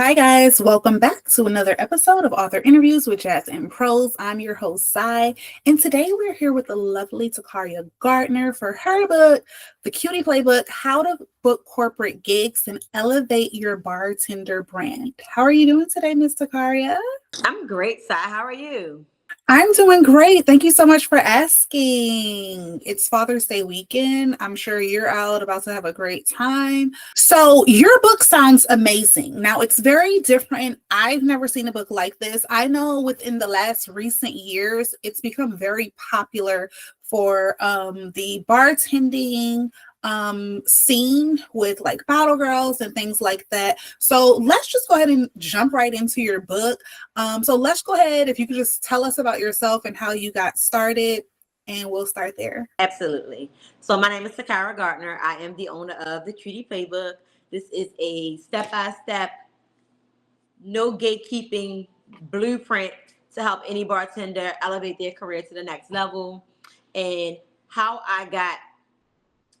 Hi, guys. Welcome back to another episode of Author Interviews with Jazz and Prose. I'm your host, Sai, and today we're here with the lovely Tacaria Gardner for her book, The Cutie Playbook, How to Book Corporate Gigs and Elevate Your Bartender Brand. How are you doing today, Miss Tacaria? I'm great, Sai. How are you? I'm doing great. Thank you so much for asking. It's Father's Day weekend. I'm sure you're out about to have a great time. So, your book sounds amazing. Now, it's very different. I've never seen a book like this. I know within the last recent years, it's become very popular for the bartending scene with like bottle girls and things like that. So let's just go ahead and jump right into your book. So let's go ahead, if you could just tell us about yourself and how you got started, and we'll start there. Absolutely. So my name is Tacaria Gardner. I am the owner of the Cutie Playbook. This is a step-by-step, no gatekeeping blueprint to help any bartender elevate their career to the next level. And how I got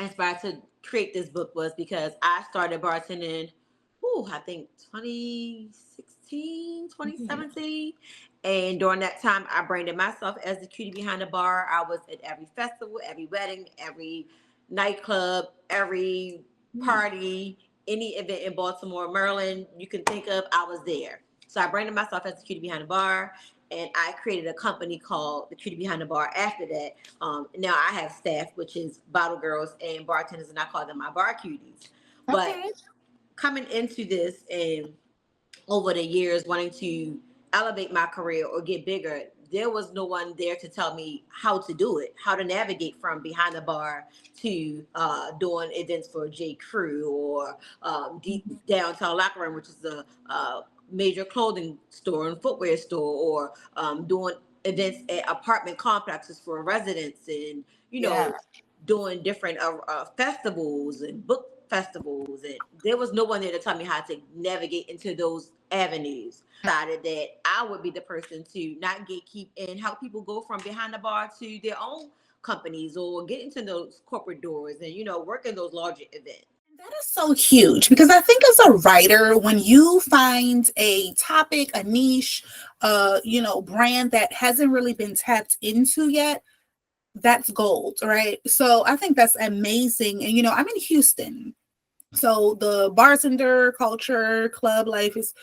inspired to create this book was because I started bartending, I think 2016, 2017. And during that time, I branded myself as the cutie behind the bar. I was at every festival, every wedding, every nightclub, every party, any event in Baltimore, Maryland, you can think of, I was there. So I branded myself as the cutie behind the bar. And I created a company called the Cutie Behind the Bar after that. Now I have staff, which is bottle girls and bartenders, and I call them my bar cuties. But Okay. coming into this and over the years wanting to elevate my career or get bigger, there was no one there to tell me how to do it, how to navigate from behind the bar to doing events for J. Crew or Deep Downtown Locker Room, which is a major clothing store and footwear store, or doing events at apartment complexes for residents, and Yeah. doing different festivals and book festivals. And there was no one there to tell me how to navigate into those avenues. Decided that I would be the person to not gatekeep and help people go from behind the bar to their own companies or get into those corporate doors and work in those larger events. That is so huge because I think as a writer, when you find a topic, a niche, brand that hasn't really been tapped into yet, that's gold, right? So I think that's amazing. And I'm in Houston. So the bartender culture, club life is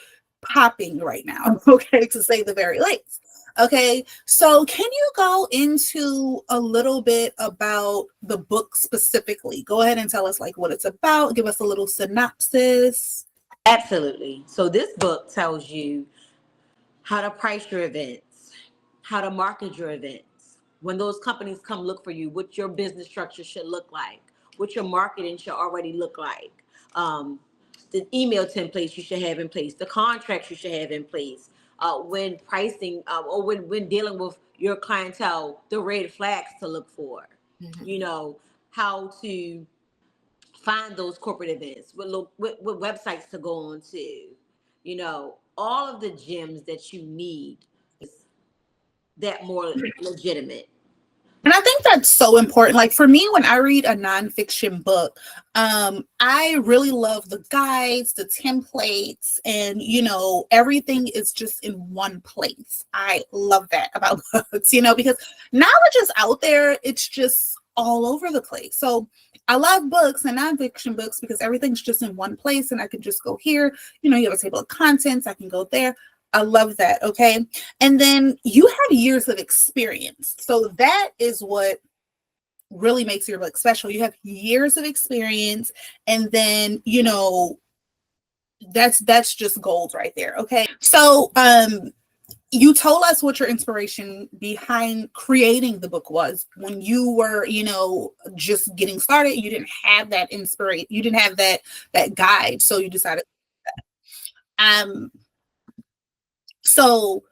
popping right now, okay, to say the very least. Okay, so can you go into a little bit about the book specifically? Go ahead and tell us like what it's about. Give us a little synopsis. Absolutely. So this book tells you how to price your events, how to market your events. When those companies come look for you, what your business structure should look like, what your marketing should already look like, um, the email templates you should have in place, the contracts you should have in place, when pricing or when dealing with your clientele, the red flags to look for, Mhm. how to find those corporate events, what websites to go on to, all of the gems that you need that more legitimate. And I think that's so important. Like for me, when I read a nonfiction book, I really love the guides, the templates, and everything is just in one place. I love that about books, because knowledge is out there. It's just all over the place. So I love books and nonfiction books because everything's just in one place and I can just go here. You have a table of contents, I can go there. I love that. Okay. And then you have years of experience. So that is what really makes your book special. You have years of experience, and then, that's just gold right there. Okay. So you told us what your inspiration behind creating the book was when you were, just getting started. You didn't have that inspiration, you didn't have that guide. So you decided um so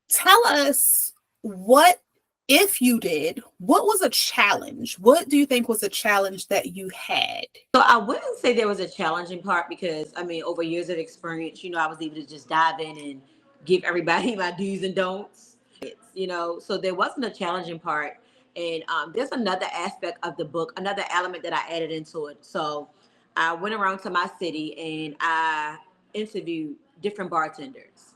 tell us, what if you did, what was a challenge? What do you think was a challenge that you had? So I wouldn't say there was a challenging part because I mean, over years of experience, I was able to just dive in and give everybody my do's and don'ts. So there wasn't a challenging part. And there's another aspect of the book, another element that I added into it. So I went around to my city and I interviewed different bartenders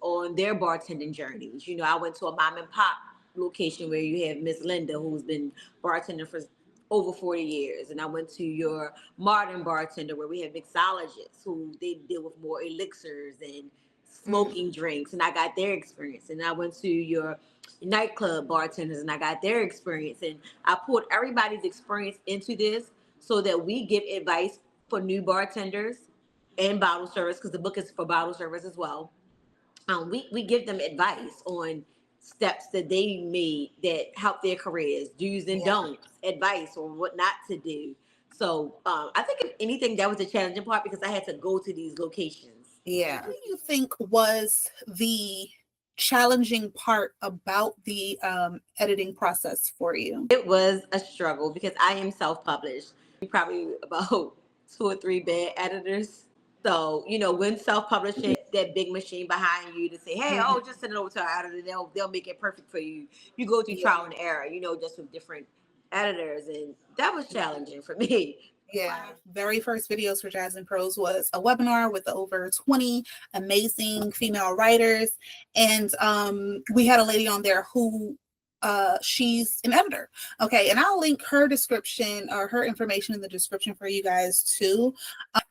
on their bartending journeys. I went to a mom and pop location where you have Miss Linda, who's been bartending for over 40 years. And I went to your modern bartender where we have mixologists who they deal with more elixirs and smoking drinks. And I got their experience. And I went to your nightclub bartenders and I got their experience. And I pulled everybody's experience into this so that we give advice for new bartenders and bottle service, because the book is for bottle service as well. We give them advice on steps that they made that help their careers, do's and don'ts, advice on what not to do. So I think if anything, that was a challenging part because I had to go to these locations. Yeah. What do you think was the challenging part about the editing process for you? It was a struggle because I am self-published. Probably about 2 or 3 bad editors. So, when self-publishing, that big machine behind you to say, hey, just send it over to our editor. They'll make it perfect for you. You go through trial and error, just with different editors. And that was challenging for me. Yeah. Very first videos for Jazz and Prose was a webinar with over 20 amazing female writers. And we had a lady on there who she's an editor. Okay. And I'll link her description or her information in the description for you guys too.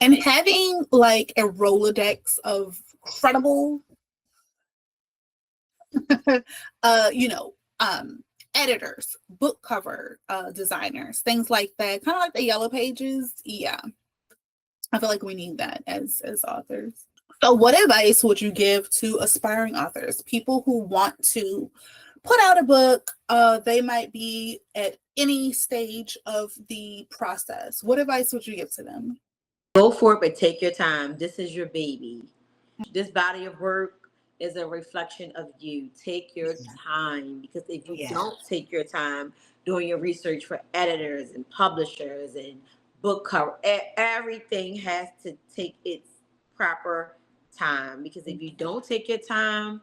And having like a Rolodex of credible, editors, book cover designers, things like that, kind of like the yellow pages. Yeah. I feel like we need that as authors. So what advice would you give to aspiring authors, people who want to put out a book? They might be at any stage of the process. What advice would you give to them? Go for it, but take your time. This is your baby. This body of work is a reflection of you. Take your time, because if you don't take your time doing your research for editors and publishers and book cover, everything has to take its proper time, because if you don't take your time,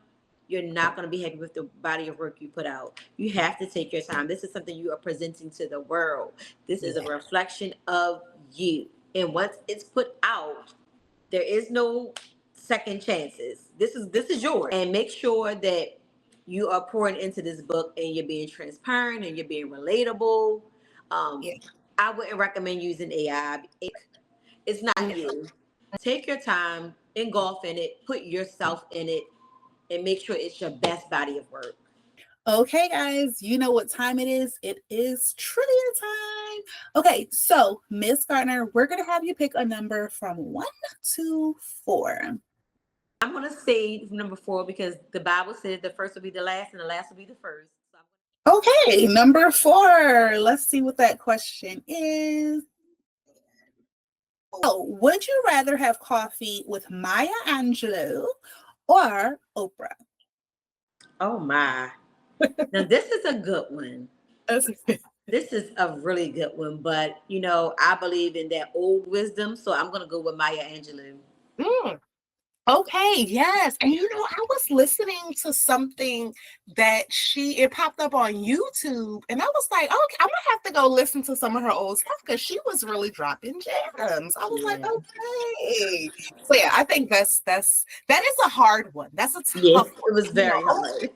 you're not going to be happy with the body of work you put out. You have to take your time. This is something you are presenting to the world. This is a reflection of you. And once it's put out, there is no second chances. This is yours. And make sure that you are pouring into this book and you're being transparent and you're being relatable. I wouldn't recommend using AI. It's not you. Take your time, engulf in it, put yourself in it, and make sure it's your best body of work. Okay, guys, you know what time it is. It is trivia time. Okay, so Miss Gardner, we're going to have you pick a number from 1 to 4. I'm going to say number 4 because the Bible says the first will be the last and the last will be the first. Okay, number 4. Let's see what that question is. Oh, would you rather have coffee with Maya Angelou or Oprah? Oh, my. Now, this is a good one. This is a really good one, but I believe in that old wisdom, so I'm gonna go with Maya Angelou. Okay, yes. And I was listening to something that it popped up on YouTube, and I was like, okay, I'm gonna have to go listen to some of her old stuff because she was really dropping gems. I was like, okay. So yeah, I think that is a hard one. That's a tough one. It was very hard.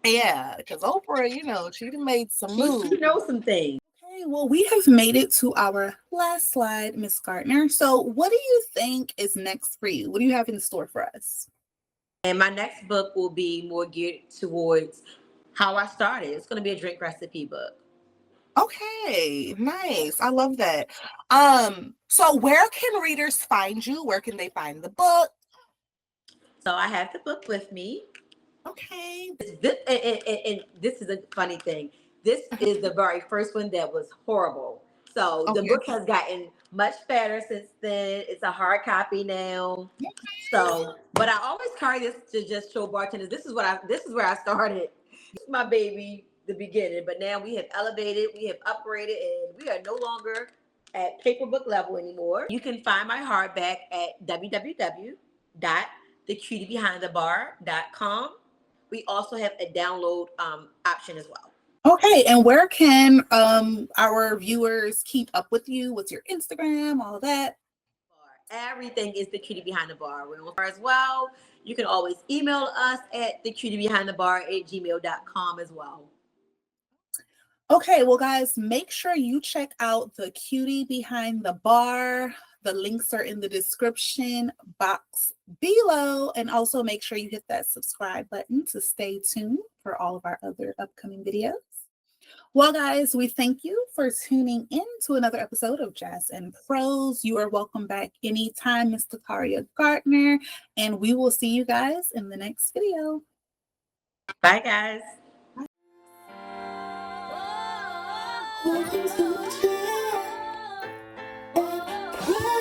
Yeah, because Oprah, she made some moves. She knows some things. Okay, well, we have made it to our last slide, Miss Gardner. So what do you think is next for you? What do you have in store for us? And my next book will be more geared towards how I started. It's going to be a drink recipe book. Okay, nice. I love that. So where can readers find you? Where can they find the book? So I have the book with me. Okay. And this is a funny thing. This is the very first one that was horrible. So the book has gotten much better since then. It's a hard copy now. So, but I always carry this to just show bartenders. This is where I started. It's my baby, the beginning. But now we have elevated, we have upgraded, and we are no longer at paper book level anymore. You can find my hardback at www.thecutiebehindthebar.com. We also have a download option as well. Okay, and where can our viewers keep up with you? What's your Instagram, all that? everything is the Cutie Behind the Bar. We're on bar as well. You can always email us at thecutie@gmail.com as well. Okay, well, guys, make sure you check out the Cutie Behind the Bar. The links are in the description box below. And also make sure you hit that subscribe button to stay tuned for all of our other upcoming videos. Well, guys, we thank you for tuning in to another episode of Jazz and Prose. You are welcome back anytime, Miss Tacaria Gardner. And we will see you guys in the next video. Bye, guys. Welcome to the